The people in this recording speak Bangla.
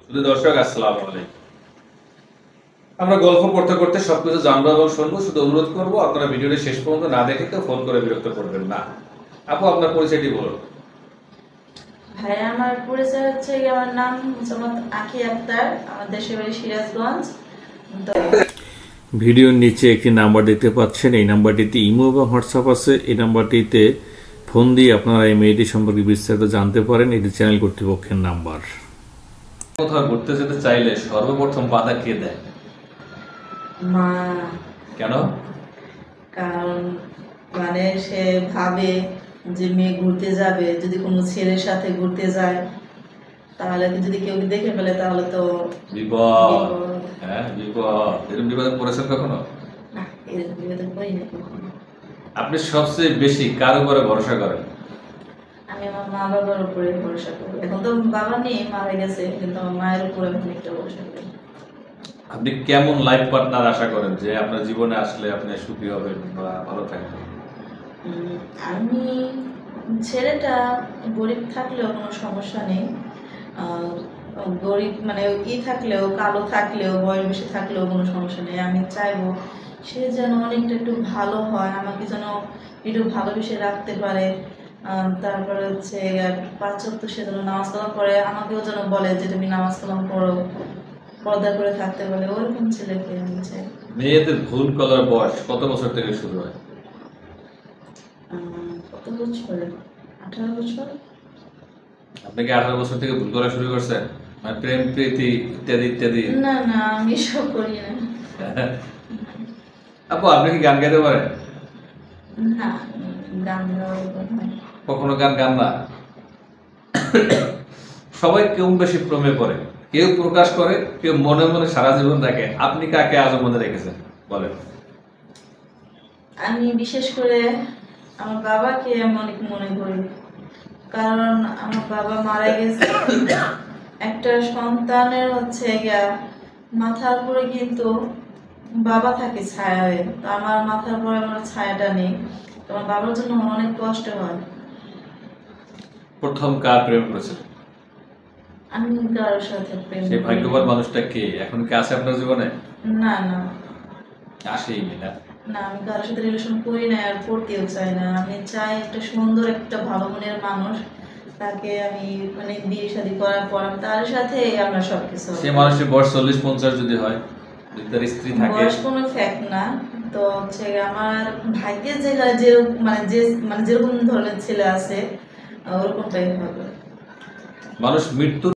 শুধু দর্শক আসসালামু আলাইকুম। আমরা গল্প করতে করতে সবকিছু জানবো এবং শুনবো। শুধু অনুরোধ করবো আপনারা ভিডিওটি শেষ পর্যন্ত না দেখে কেউ ফোন করে বিরক্ত করবেন না। আপু, আপনার পরিচয়টি বলুন। ভাই, আমার পরিচয় হচ্ছে আমার নাম মোহাম্মদ আঁখি আক্তার। আমার দেশের বাড়ি সিরাজগঞ্জ। তো ভিডিওর নিচে একটি নাম্বার দেখতে পাচ্ছেন। এই নাম্বারটিতে ইমো এবং হোয়াটসঅ্যাপ আছে। এই নাম্বারটিতে ফোন দিয়ে আপনারা এই মেয়েটি সম্পর্কে বিস্তারিত জানতে পারেন। এটি চ্যানেল কর্তৃপক্ষের নাম্বার। কোথাও ঘুরতে যেতে চাইলে সর্বপ্রথম বাধা কে দেয়? মা। কেন? কারণ সে ভাবে যে মেয়ে ঘুরতে যাবে, যদি কোনো ছেলের সাথে ঘুরতে যায় তাহলে যদি কেউ দেখে ফেলে তাহলে তো বিপদ। হ্যাঁ, বিপদ। এরকম বিপদে পড়েছেন কখনো? না, এরকম বিপদে পড়ি না কখনো। আপনি সবচেয়ে বেশি কার উপরে ভরসা করেন? আমি আমার মা বাবার উপরে ভরসা করি। এখন তো বাবা নেই, মারা গেছে, কিন্তু আমার মায়ের উপরে আমি অনেকটা ভরসা করি। আপনি কেমন লাইফ পার্টনার আশা করেন যে আপনার জীবনে আসলে আপনি সুখী হবেন বা ভালো থাকবেন? আমি ছেলেটা গরিব থাকলেও কোনো সমস্যা নেই। গরিব থাকলেও, কালো থাকলেও, বয়স বেশি থাকলেও কোনো সমস্যা নেই। আমি চাইবো সে যেন অনেকটা একটু ভালো হয়, আমাকে যেন একটু ভালোবেসে রাখতে পারে। তারপরে হচ্ছে পাঁচ ওয়াক্ত সে যেন নামাজ কালাম করে, আমাকেও যেন বলে যে তুমি নামাজ কালাম করো, পর্দা করে থাকতে বলে। ওরকম ছেলেকে আমি চাই। মেয়েদের ভুল করার বয়স কত বছর থেকে শুরু হয়? কত বছর? 18 বছর। আপনি কি 18 বছর থেকে ভুল করা শুরু করছেন? মানে প্রেম প্রীতি ইত্যাদি ইত্যাদি? না না, আমি সব করি না। আপু, আপনি কি গান গাইতে পারেন? না, গান গাওয়ার কথা। কখনো গান গান না? সবাই কম বেশি প্রেমে পড়ে, কেউ প্রকাশ করে, কেউ মনে মনে সারা জীবন রাখে। আপনি কাকে আজও মনে রেখেছেন বলেন? আমি বিশেষ করে আমার বাবাকে আমি অনেক মনে করি, কারণ আমার বাবা মারা গেছে। একটা সন্তানের হচ্ছে মাথার উপরে কিন্তু বাবা থাকে ছায়া হয়ে, তো আমার মাথার উপরে আমার ছায়াটা নেই। তো আমার বাবার জন্য আমার অনেক কষ্ট হয়। প্রথম কার প্রেম করেছেন? আমি কারোর সাথে প্রেম সেই করি ভাগ্যবান না। মানুষটা কে? এখন কি আছে আপনার জীবনে? না না আসেই না। না, আমি কারোর সাথে রিলেশন করি না, আর করতেও চাই না। আমি চাই একটা সুন্দর, একটা ভালো মনের মানুষ, তাকে আমি বিয়ে শাদী করার পর আমি তার সাথে আমরা সবকিছু। সে মানুষের বয়স 40-50 যদি হয়, যদি তার স্ত্রী থাকে? বয়স কোনো ফ্যাক্ট না। তো হচ্ছে আমার ভাগ্যে যেরকম ধরনের ছেলে আছে ওরকমটাই হবে। মানুষ মৃত্যুর